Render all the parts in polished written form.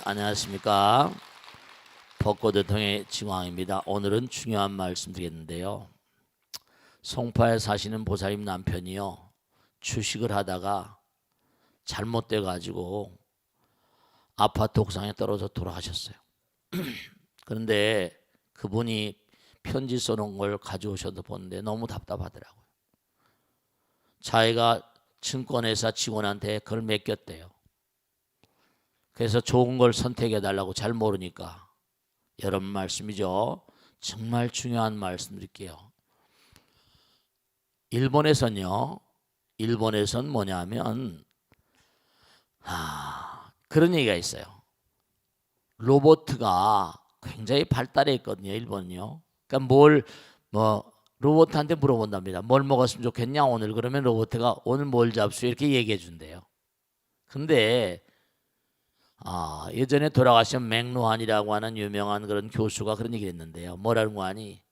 안녕하십니까. 벚꽃대통의 지광입니다. 오늘은 중요한 말씀 드리겠는데요. 송파에 사시는 보살님 남편이요, 주식을 하다가 잘못돼 가지고 아파트 옥상에 떨어져 돌아가셨어요. 그런데 그분이 편지 써놓은 걸 가져오셔서 보는데 너무 답답하더라고요. 자기가 증권회사 직원한테 그걸 맡겼대요. 그래서 좋은 걸 선택해 달라고 잘 모르니까. 여러분 말씀이죠. 정말 중요한 말씀 드릴게요. 일본에선 뭐냐면 그런 얘기가 있어요. 로봇가 굉장히 발달해 있거든요. 일본은요. 그러니까 로봇한테 물어본답니다. 뭘 먹었으면 좋겠냐 오늘. 그러면 로봇가 오늘 뭘 잡수 이렇게 얘기해 준대요. 근데 예전에 돌아가신 맥루한이라고 하는 유명한 그런 교수가 그런 얘기를 했는데요. 뭐라는 거 아니?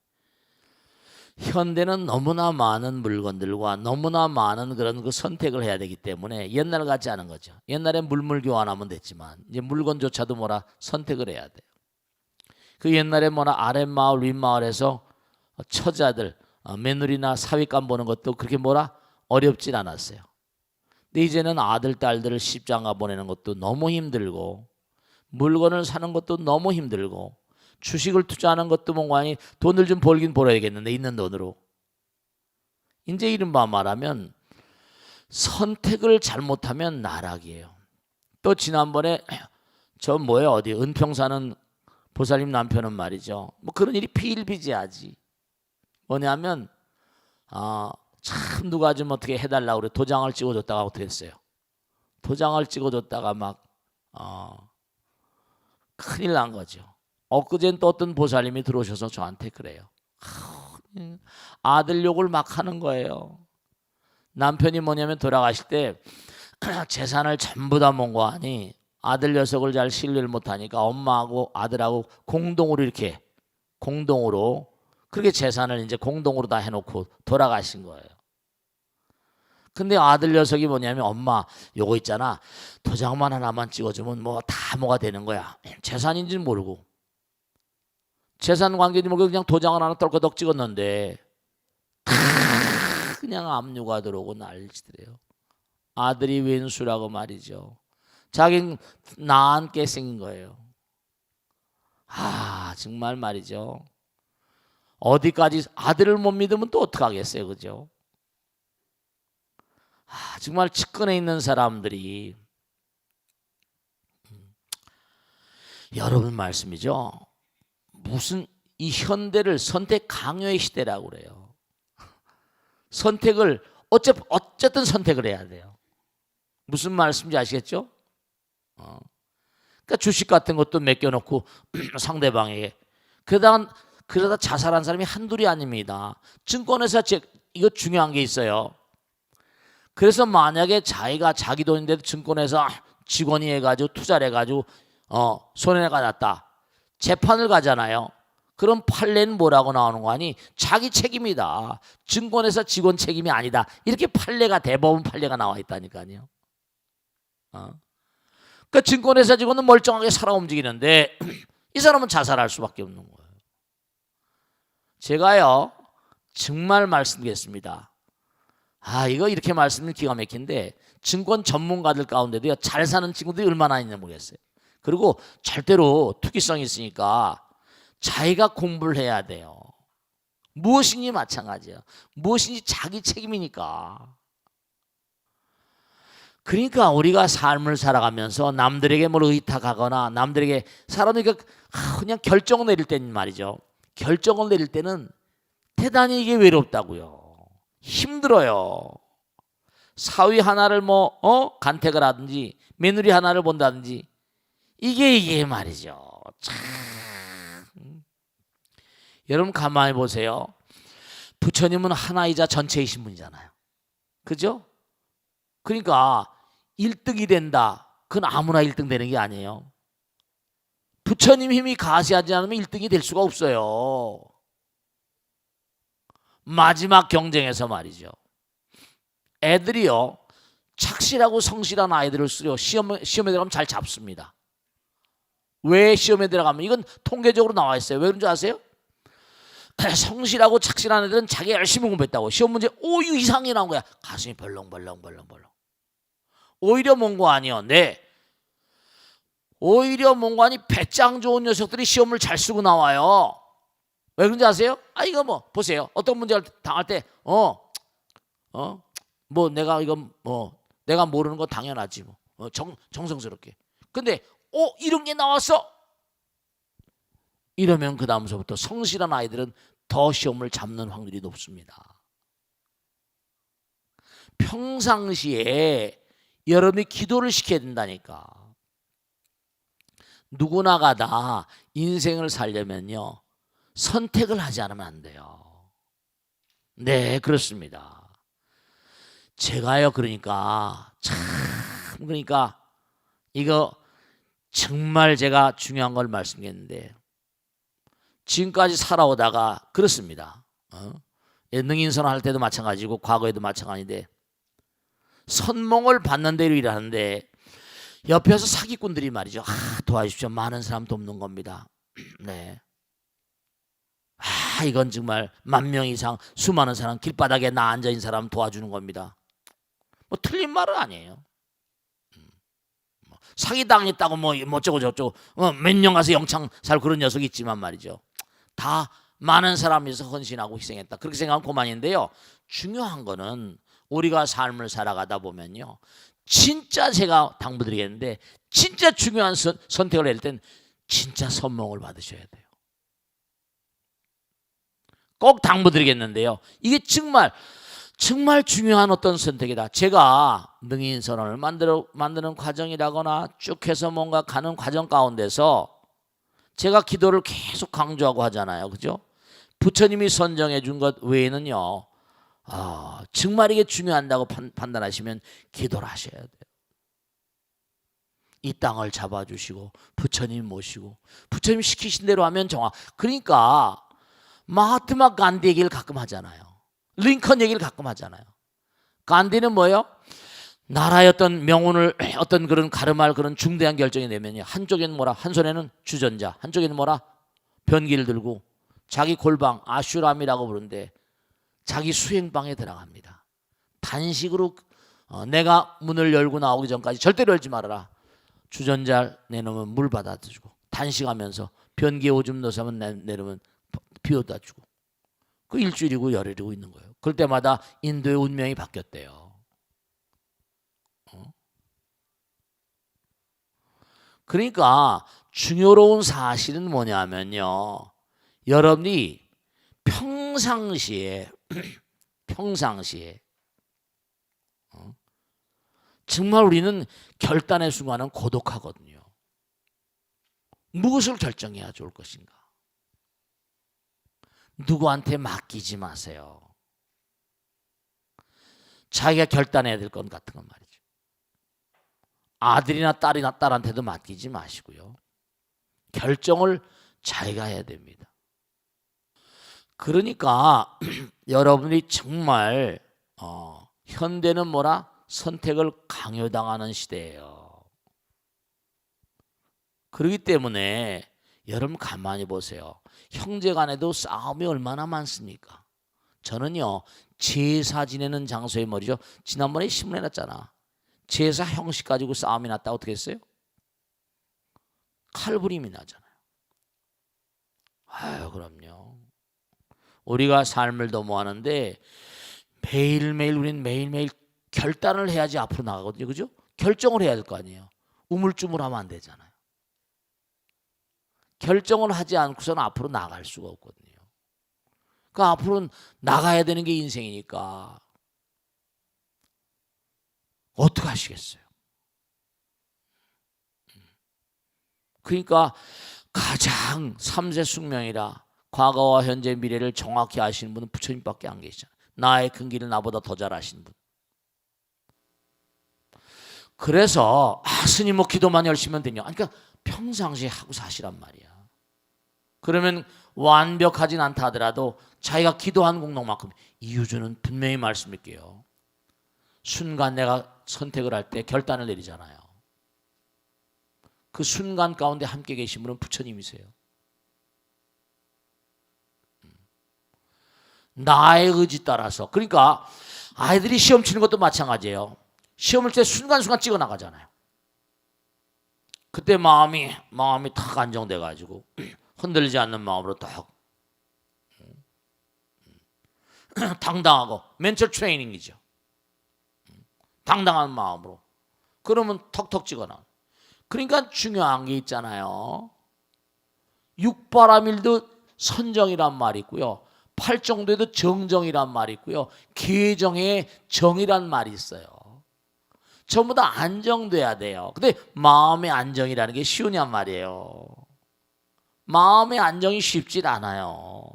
현대는 너무나 많은 물건들과 너무나 많은 그런 그 선택을 해야 되기 때문에 옛날 같지 않은 거죠. 옛날에 물물 교환하면 됐지만 이제 물건조차도 선택을 해야 돼요. 그 옛날에 아랫마을 윗마을에서 처자들 며느리나 사위감 보는 것도 그렇게 어렵진 않았어요. 근데 이제는 아들, 딸들을 시집장가 보내는 것도 너무 힘들고, 물건을 사는 것도 너무 힘들고, 주식을 투자하는 것도 뭔가니 돈을 좀 벌긴 벌어야겠는데 있는 돈으로. 이제 이른바 말하면 선택을 잘못하면 나락이에요. 또 지난번에 어디 은평 사는 보살님 남편은 말이죠. 그런 일이 비일비재하지. 뭐냐면 참 누가 좀 어떻게 해달라고 그래. 도장을 찍어줬다가 어떻게 했어요? 도장을 찍어줬다가 큰일 난 거죠. 엊그제는 또 어떤 보살님이 들어오셔서 저한테 그래요. 아들 욕을 막 하는 거예요. 남편이 뭐냐면 돌아가실 때 재산을 전부 다 모은 거 아니, 아들 녀석을 잘 신뢰를 못하니까 엄마하고 아들하고 공동으로 그렇게 재산을 이제 공동으로 다 해놓고 돌아가신 거예요. 근데 아들 녀석이 뭐냐면 엄마 요거 있잖아, 도장만 하나만 찍어주면 뭐가 되는 거야. 재산인지는 모르고 재산 관계인지 모르고 그냥 도장을 하나 떨거덕 찍었는데 그냥 압류가 들어오고 난리치더래요. 아들이 왼수라고 말이죠. 자기는 나안게 생긴 거예요. 정말 말이죠. 어디까지 아들을 못 믿으면 또 어떡하겠어요, 그죠? 정말 측근에 있는 사람들이, 여러분 말씀이죠. 무슨 이 현대를 선택 강요의 시대라고 그래요. 선택을 어쨌든 선택을 해야 돼요. 무슨 말씀인지 아시겠죠? 그러니까 주식 같은 것도 맡겨놓고 상대방에게 그러다 자살한 사람이 한둘이 아닙니다. 증권회사 이거 중요한 게 있어요. 그래서 만약에 자기가 자기 돈인데도 증권회사 직원이 해가지고 투자를 해가지고 손해가 났다. 재판을 가잖아요. 그럼 판례는 뭐라고 나오는 거 아니? 자기 책임이다. 증권회사 직원 책임이 아니다. 이렇게 대법원 판례가 나와 있다니까요. 그러니까 증권회사 직원은 멀쩡하게 살아 움직이는데 이 사람은 자살할 수밖에 없는 거예요. 제가요 정말 말씀드리겠습니다. 이거 이렇게 말씀을 기가 막힌데 증권 전문가들 가운데도요 잘 사는 친구들이 얼마나 있는지 모르겠어요. 그리고 절대로 투기성이 있으니까 자기가 공부를 해야 돼요. 무엇이니 마찬가지예요. 무엇인지 자기 책임이니까. 그러니까 우리가 삶을 살아가면서 남들에게 뭘 의탁하거나 남들에게 사람이 그냥 결정을 내릴 때는 말이죠. 결정을 내릴 때는 대단히 이게 외롭다고요. 힘들어요. 사위 하나를 간택을 하든지 며느리 하나를 본다든지 이게 말이죠. 참. 여러분 가만히 보세요. 부처님은 하나이자 전체이신 분이잖아요. 그죠? 그러니까 1등이 된다. 그건 아무나 1등 되는 게 아니에요. 부처님 힘이 가시하지 않으면 1등이 될 수가 없어요. 마지막 경쟁에서 말이죠. 애들이요 착실하고 성실한 아이들을 시험에 들어가면 잘 잡습니다. 왜 시험에 들어가면 이건 통계적으로 나와 있어요. 왜 그런 줄 아세요? 성실하고 착실한 애들은 자기 열심히 공부했다고 시험 문제 5 이상이 나온 거야. 가슴이 벌렁벌렁. 오히려 뭔고 아니요. 네. 오히려 뭔고 아니 배짱 좋은 녀석들이 시험을 잘 쓰고 나와요. 왜 그런지 아세요? 이거 뭐 보세요. 어떤 문제를 당할 때 뭐 내가 이건 내가 모르는 거 당연하지 뭐. 정성스럽게. 근데 이런 게 나왔어? 이러면 그 다음서부터 성실한 아이들은 더 시험을 잡는 확률이 높습니다. 평상시에 여러분이 기도를 시켜야 된다니까. 누구나가 다 인생을 살려면요 선택을 하지 않으면 안 돼요. 네, 그렇습니다. 제가요 그러니까 이거 정말 제가 중요한 걸 말씀드렸는데 지금까지 살아오다가 그렇습니다. 능인선 할 때도 마찬가지고 과거에도 마찬가지인데 선몽을 받는 대로 일하는데 옆에서 사기꾼들이 말이죠. 도와주십시오. 많은 사람 돕는 겁니다. 네. 이건 정말 10,000명 이상 수많은 사람 길바닥에 나 앉아있는 사람 도와주는 겁니다. 뭐 틀린 말은 아니에요. 사기당했다고 뭐 어쩌고 저쩌고 몇 년 가서 영창 살고 그런 녀석이 있지만 말이죠. 다 많은 사람이 서 헌신하고 희생했다. 그렇게 생각하면 그만인데요. 중요한 거는 우리가 삶을 살아가다 보면요. 진짜 제가 당부드리겠는데 진짜 중요한 선택을 할 땐 진짜 선몽을 받으셔야 돼요. 꼭 당부드리겠는데요. 이게 정말 중요한 어떤 선택이다. 제가 능인선언을 만드는 과정이라거나 쭉 해서 뭔가 가는 과정 가운데서 제가 기도를 계속 강조하고 하잖아요. 그죠? 부처님이 선정해 준 것 외에는요. 정말 이게 중요한다고 판단하시면 기도를 하셔야 돼요. 이 땅을 잡아주시고 부처님 모시고 부처님 시키신 대로 하면 그러니까 마하트마 간디 얘기를 가끔 하잖아요. 링컨 얘기를 가끔 하잖아요. 간디는 뭐예요? 나라의 어떤 명운을 어떤 그런 가름할 그런 중대한 결정이 내면요. 한쪽에는 뭐라? 한 손에는 주전자, 한쪽에는 뭐라? 변기를 들고 자기 골방 아슈람이라고 부르는데 자기 수행방에 들어갑니다. 단식으로 내가 문을 열고 나오기 전까지 절대로 열지 말아라. 주전자 내놓으면 물 받아주고 단식하면서 변기에 오줌 넣어서 내놓으면 비워다 주고 그 일주일이고 열흘이고 있는 거예요. 그럴 때마다 인도의 운명이 바뀌었대요. 그러니까 중요로운 사실은 뭐냐면요. 여러분이 평상시에 정말 우리는 결단의 순간은 고독하거든요. 무엇을 결정해야 좋을 것인가? 누구한테 맡기지 마세요. 자기가 결단해야 될 것 같은 건 말이죠. 아들이나 딸한테도 맡기지 마시고요. 결정을 자기가 해야 됩니다. 그러니까 여러분이 정말 현대는 뭐라? 선택을 강요당하는 시대예요. 그렇기 때문에 여러분 가만히 보세요. 형제 간에도 싸움이 얼마나 많습니까? 저는요 제사 지내는 장소에 말이죠. 지난번에 신문에 났잖아. 제사 형식 가지고 싸움이 났다. 어떻게 했어요? 칼부림이 나잖아요. 그럼요. 우리가 삶을 도모하는데 매일매일 우리는 매일매일 결단을 해야지 앞으로 나가거든요. 그죠? 결정을 해야 될 거 아니에요. 우물쭈물하면 안 되잖아요. 결정을 하지 않고서는 앞으로 나갈 수가 없거든요. 그러니까 앞으로는 나가야 되는 게 인생이니까 어떻게 하시겠어요? 그러니까 가장 3세 숙명이라 과거와 현재 미래를 정확히 아시는 분은 부처님밖에 안 계시잖아요. 나의 큰 길을 나보다 더 잘 아시는 분. 그래서 스님 뭐 기도만 열심히 하면 되냐? 그러니까 평상시에 하고 사시란 말이야. 그러면 완벽하진 않다 하더라도 자기가 기도한 공덕만큼 이유주는 분명히 말씀드릴게요. 순간 내가 선택을 할 때 결단을 내리잖아요. 그 순간 가운데 함께 계신 분은 부처님이세요. 나의 의지 따라서. 그러니까 아이들이 시험 치는 것도 마찬가지예요. 시험을 때 순간순간 찍어 나가잖아요. 그때 마음이 탁 안정돼 가지고 흔들리지 않는 마음으로 딱 당당하고 멘탈 트레이닝이죠. 당당한 마음으로. 그러면 턱턱 찍어 나가. 그러니까 중요한 게 있잖아요. 육바라밀도 선정이란 말이 있고요. 팔정도에도 정정이란 말이 있고요. 계정에 정이란 말이 있어요. 전부 다 안정돼야 돼요. 근데 마음의 안정이라는 게 쉬우냔 말이에요. 마음의 안정이 쉽질 않아요.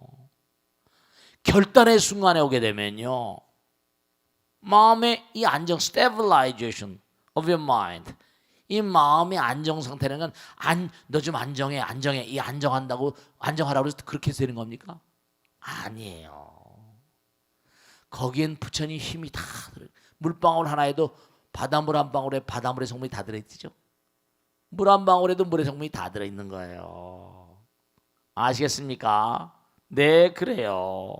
결단의 순간에 오게 되면요. 마음의 이 안정, stabilization of your mind. 이 마음의 안정 상태는 너 좀 안정해. 이 안정하라고 해서 그렇게 되는 겁니까? 아니에요. 거기엔 부처님 힘이 다 들어요. 물방울 하나에도 바닷물 한 방울에 바닷물의 성분이 다 들어있죠. 물 한 방울에도 물의 성분이 다 들어있는 거예요. 아시겠습니까? 네, 그래요.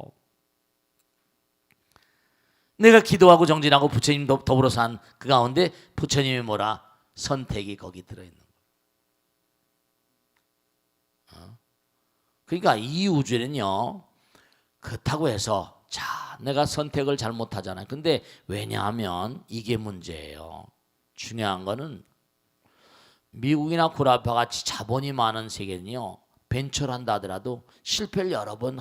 내가 기도하고 정진하고 부처님 더불어 산 그 가운데 부처님이 뭐라? 선택이 거기 들어있는 거예요. 그러니까 이 우주에는요. 그렇다고 해서 내가 선택을 잘못하잖아요. 근데 왜냐하면 이게 문제예요. 중요한 거는 미국이나 구라파 같이 자본이 많은 세계는요. 벤처를 한다 하더라도 실패를 여러 번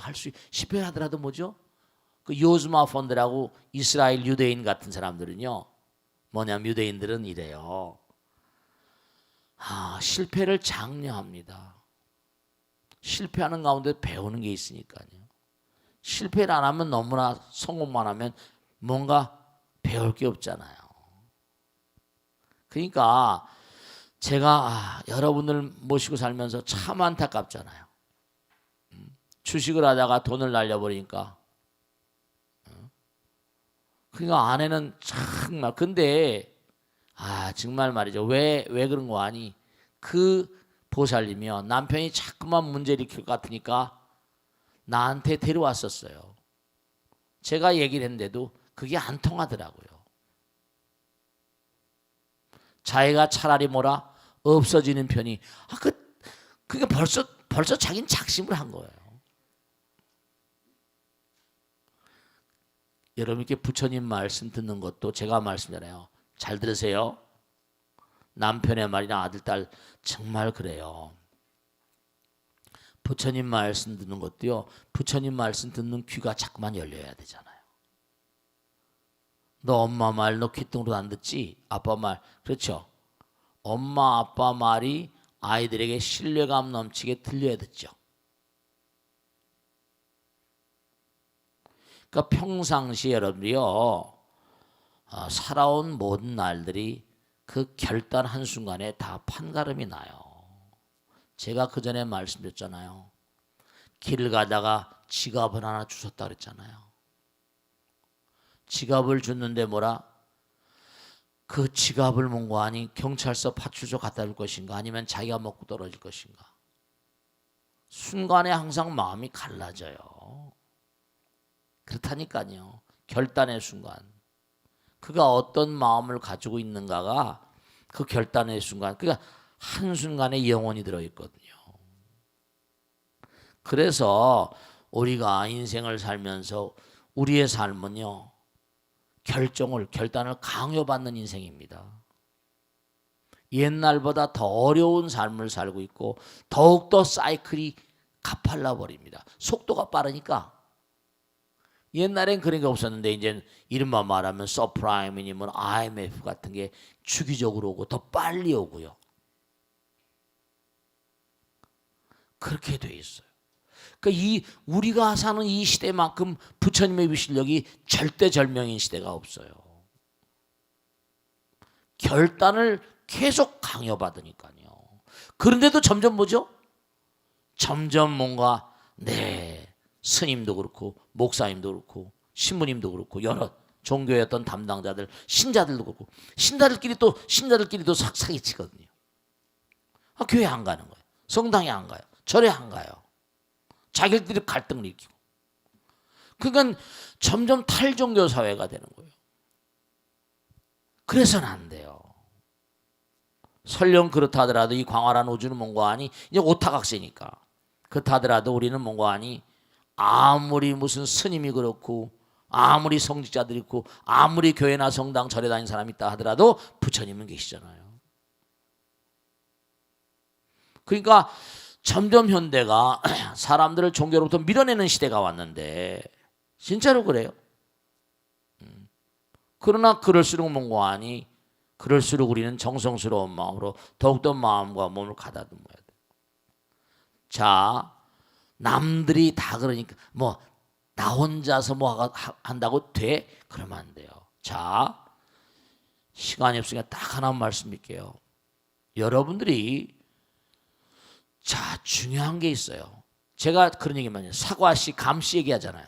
실패를 하더라도 뭐죠? 그 요즈마 펀드라고 이스라엘 유대인 같은 사람들은요. 뭐냐면 유대인들은 이래요. 실패를 장려합니다. 실패하는 가운데 배우는 게 있으니까요. 실패를 안 하면 너무나 성공만 하면 뭔가 배울 게 없잖아요. 그러니까 제가 여러분들 모시고 살면서 참 안타깝잖아요. 주식을 하다가 돈을 날려버리니까. 그러니까 아내는 정말 근데 정말 말이죠. 왜 그런 거 아니? 그 보살이며 남편이 자꾸만 문제 일으킬 것 같으니까 나한테 데려왔었어요. 제가 얘기를 했는데도 그게 안 통하더라고요. 자기가 차라리 뭐라 없어지는 편이 그게 벌써 자기는 작심을 한 거예요. 여러분께 부처님 말씀 듣는 것도 제가 말씀드려요. 잘 들으세요. 남편의 말이나 아들, 딸 정말 그래요. 부처님 말씀 듣는 것도요. 부처님 말씀 듣는 귀가 자꾸만 열려야 되잖아요. 너 엄마 말 너 귓등으로 안 듣지? 아빠 말. 그렇죠. 엄마 아빠 말이 아이들에게 신뢰감 넘치게 들려야 듣죠. 그러니까 평상시 여러분이요. 살아온 모든 날들이 그 결단 한순간에 다 판가름이 나요. 제가 그 전에 말씀드렸잖아요. 길을 가다가 지갑을 하나 주웠다 그랬잖아요. 지갑을 줬는데 뭐라? 그 지갑을 뭔가 아니 경찰서 파출소 갖다 줄 것인가 아니면 자기가 먹고 떨어질 것인가. 순간에 항상 마음이 갈라져요. 그렇다니까요. 결단의 순간. 그가 어떤 마음을 가지고 있는가가 그 결단의 순간. 그러니까 한순간에 영혼이 들어있거든요. 그래서 우리가 인생을 살면서 우리의 삶은요. 결단을 강요받는 인생입니다. 옛날보다 더 어려운 삶을 살고 있고 더욱더 사이클이 가팔라 버립니다. 속도가 빠르니까. 옛날엔 그런 게 없었는데 이제 이른바 말하면 서프라임이면 IMF 같은 게 주기적으로 오고 더 빨리 오고요. 그렇게 돼 있어요. 그러니까 우리가 사는 이 시대만큼 부처님의 위실력이 절대절명인 시대가 없어요. 결단을 계속 강요받으니까요. 그런데도 점점 뭐죠? 점점 뭔가 스님도 그렇고 목사님도 그렇고 신부님도 그렇고 여러 종교의 어떤 담당자들 신자들도 그렇고 신자들끼리도 사기치거든요. 교회 안 가는 거예요. 성당에 안 가요. 절에 안 가요. 자기들끼리 갈등을 일으키고. 그러니까 점점 탈종교 사회가 되는 거예요. 그래서는 안 돼요. 설령 그렇다 하더라도 이 광활한 우주는 뭔가 하니 이제 오타각세니까 그렇다 하더라도 우리는 뭔가 하니 아무리 무슨 스님이 그렇고 아무리 성직자들이 있고 아무리 교회나 성당 절에 다니는 사람이 있다 하더라도 부처님은 계시잖아요. 그러니까 점점 현대가 사람들을 종교로부터 밀어내는 시대가 왔는데 진짜로 그래요. 그러나 그럴수록 뭔가 하니 그럴수록 우리는 정성스러운 마음으로 더욱더 마음과 몸을 가다듬어야 돼요. 자, 남들이 다 그러니까 뭐 나 혼자서 뭐 한다고 돼? 그러면 안 돼요. 자, 시간이 없으니까 딱 하나 말씀드릴게요. 여러분들이 자, 중요한 게 있어요. 제가 그런 얘기만 해요. 사과씨, 감씨 얘기하잖아요.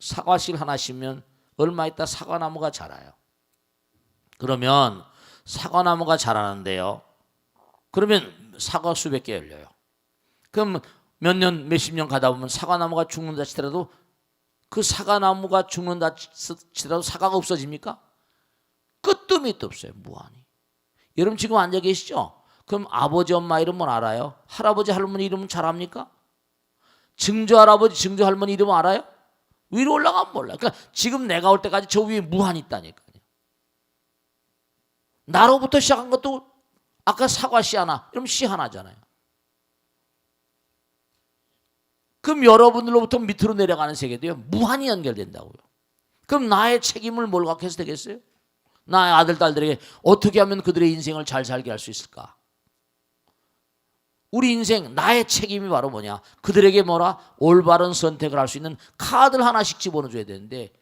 사과씨를 하나 심으면 얼마 있다 사과나무가 자라요. 그러면 사과나무가 자라는데요. 그러면 사과 수백 개 열려요. 그럼 몇 년, 몇십 년 가다 보면 사과나무가 죽는다 치더라도 그 사과나무가 죽는다 치더라도 사과가 없어집니까? 끝도 밑도 없어요. 무한히. 여러분 지금 앉아 계시죠? 그럼 아버지 엄마 이름은 알아요? 할아버지 할머니 이름은 잘 압니까? 증조 할아버지 증조 할머니 이름은 알아요? 위로 올라가면 몰라요. 그러니까 지금 내가 올 때까지 저 위에 무한히 있다니까요. 나로부터 시작한 것도 아까 사과 씨 하나, 그럼 씨 하나잖아요. 그럼 여러분들로부터 밑으로 내려가는 세계도요 무한히 연결된다고요. 그럼 나의 책임을 뭘 갖게 해서 되겠어요? 나의 아들, 딸들에게 어떻게 하면 그들의 인생을 잘 살게 할 수 있을까? 우리 인생 나의 책임이 바로 뭐냐? 그들에게 뭐라? 올바른 선택을 할 수 있는 카드를 하나씩 집어넣어줘야 되는데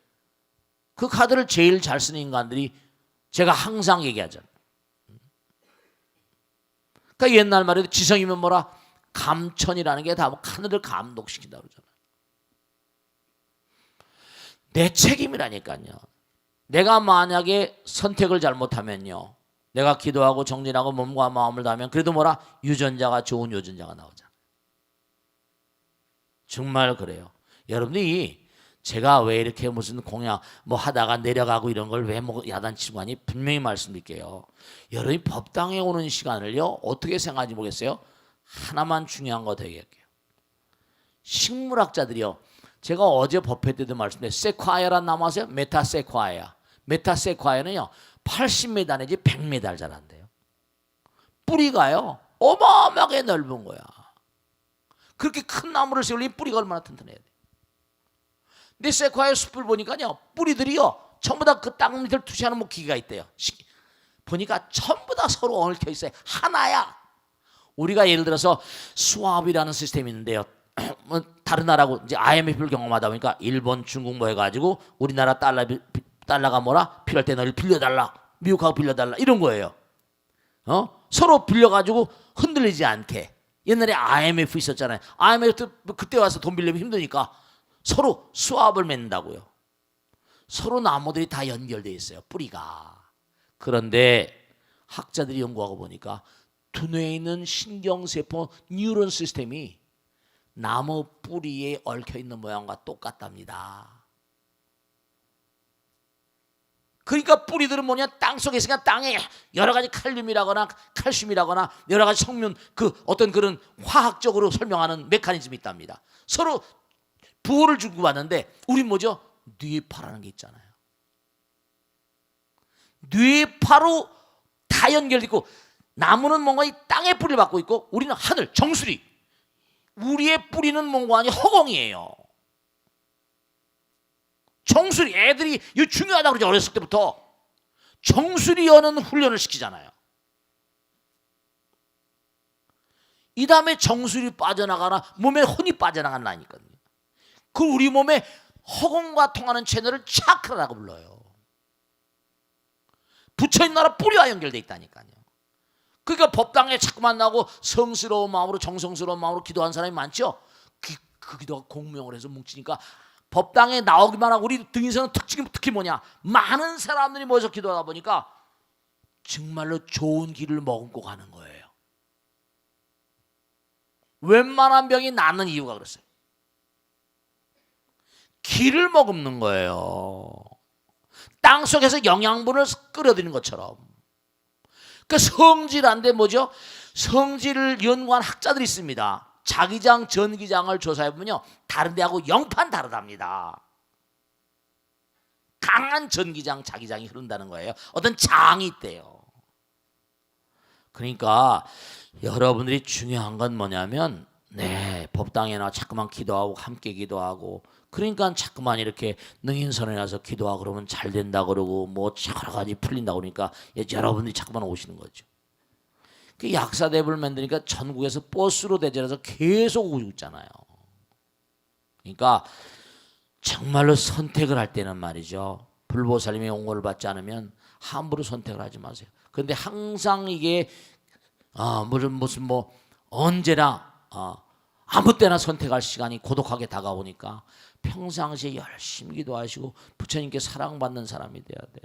그 카드를 제일 잘 쓰는 인간들이 제가 항상 얘기하잖아요. 그러니까 옛날 말에도 지성이면 뭐라? 감천이라는 게 다 하늘을 감독시킨다고 그러잖아요. 내 책임이라니까요. 내가 만약에 선택을 잘못하면요. 내가 기도하고 정진하고 몸과 마음을 다하면 그래도 뭐라? 유전자가 좋은 유전자가 나오잖아요. 정말 그래요. 여러분들이 제가 왜 이렇게 무슨 공약 뭐 하다가 내려가고 이런 걸 왜 뭐 야단치고 하니 분명히 말씀드릴게요. 여러분이 법당에 오는 시간을요. 어떻게 생각하는지 모르겠어요. 하나만 중요한 거 되게 할게요. 식물학자들이요. 제가 어제 법회 때도 말씀드렸는데 세콰이아란 나무 아세요? 메타세콰이아. 메타세콰이아는요. 80m 내지 100m 자란대요. 뿌리가요. 어마어마하게 넓은 거야. 그렇게 큰 나무를 세우려면 뿌리가 얼마나 튼튼해야 돼. 근데 세콰이아 숲을 보니까요. 뿌리들이요. 전부 다 그 땅 밑을 투시하는 뭐 기계가 있대요. 보니까 전부 다 서로 얽혀 있어요. 하나야. 우리가 예를 들어서 수압이라는 시스템이 있는데요. 뭐 다른 나라고 이제 IMF를 경험하다 보니까 일본, 중국 뭐 해가지고 우리나라 달러가 뭐라 필요할 때 너를 빌려달라, 미국하고 빌려달라 이런 거예요. 서로 빌려가지고 흔들리지 않게. 옛날에 IMF 있었잖아요. IMF 그때 와서 돈 빌리면 힘드니까 서로 수압을 맺는다고요. 서로 나무들이 다 연결되어 있어요. 뿌리가. 그런데 학자들이 연구하고 보니까 두뇌에 있는 신경세포 뉴런 시스템이 나무 뿌리에 얽혀있는 모양과 똑같답니다. 그러니까 뿌리들은 뭐냐? 땅속에 있으니까 땅에 여러 가지 칼륨이라거나 칼슘이라거나 여러 가지 성분 그 어떤 그런 화학적으로 설명하는 메커니즘이 있답니다. 서로 부호를 주고받는데 우린 뭐죠? 뇌파라는 게 있잖아요. 뇌파로 다 연결되고 나무는 뭔가 이 땅의 뿌리를 받고 있고 우리는 하늘, 정수리. 우리의 뿌리는 뭔가 아니 허공이에요. 정수리. 애들이 이거 중요하다고 그러죠. 어렸을 때부터. 정수리 여는 훈련을 시키잖아요. 이 다음에 정수리 빠져나가나 몸에 혼이 빠져나가나니까요. 그 우리 몸에 허공과 통하는 채널을 차크라라고 불러요. 부처님 나라 뿌리와 연결되어 있다니까요. 그러니까 법당에 자꾸 만나고 성스러운 마음으로 정성스러운 마음으로 기도한 사람이 많죠. 그 기도가 공명을 해서 뭉치니까 법당에 나오기만 하고 우리 등인성은 특히 뭐냐? 많은 사람들이 모여서 기도하다 보니까 정말로 좋은 길을 머금고 가는 거예요. 웬만한 병이 낫는 이유가 그랬어요. 기를 머금는 거예요. 땅 속에서 영양분을 끌어들이는 것처럼. 그 성질한데 뭐죠? 성질을 연구한 학자들이 있습니다. 자기장, 전기장을 조사해보면요, 다른 데하고 영판 다르답니다. 강한 전기장, 자기장이 흐른다는 거예요. 어떤 장이 있대요. 그러니까 여러분들이 중요한 건 뭐냐면, 법당에나 자꾸만 기도하고 함께 기도하고, 그러니까 자꾸만 이렇게 능인선에 나서 기도하고 그러면 잘 된다 그러고 뭐 여러 가지 풀린다 그러니까 여러분들이 자꾸만 오시는 거죠. 그 약사대부를 만드니까 전국에서 버스로 대절해서 계속 오고 있잖아요. 그러니까 정말로 선택을 할 때는 말이죠, 불보살님의 옹호를 받지 않으면 함부로 선택을 하지 마세요. 그런데 항상 이게 무슨 뭐 언제나 아무 때나 선택할 시간이 고독하게 다가오니까 평상시에 열심히 기도하시고 부처님께 사랑받는 사람이 돼야 돼요.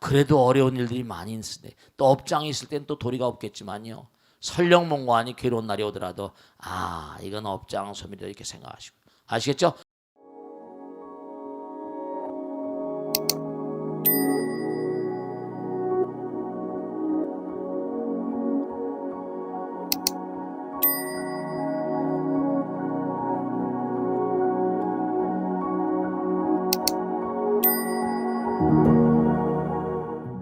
그래도 어려운 일들이 많이 있을 때, 또 업장이 있을 땐 또 도리가 없겠지만요, 설령 몽고하니 괴로운 날이 오더라도 이건 업장 소멸이다 이렇게 생각하시고, 아시겠죠?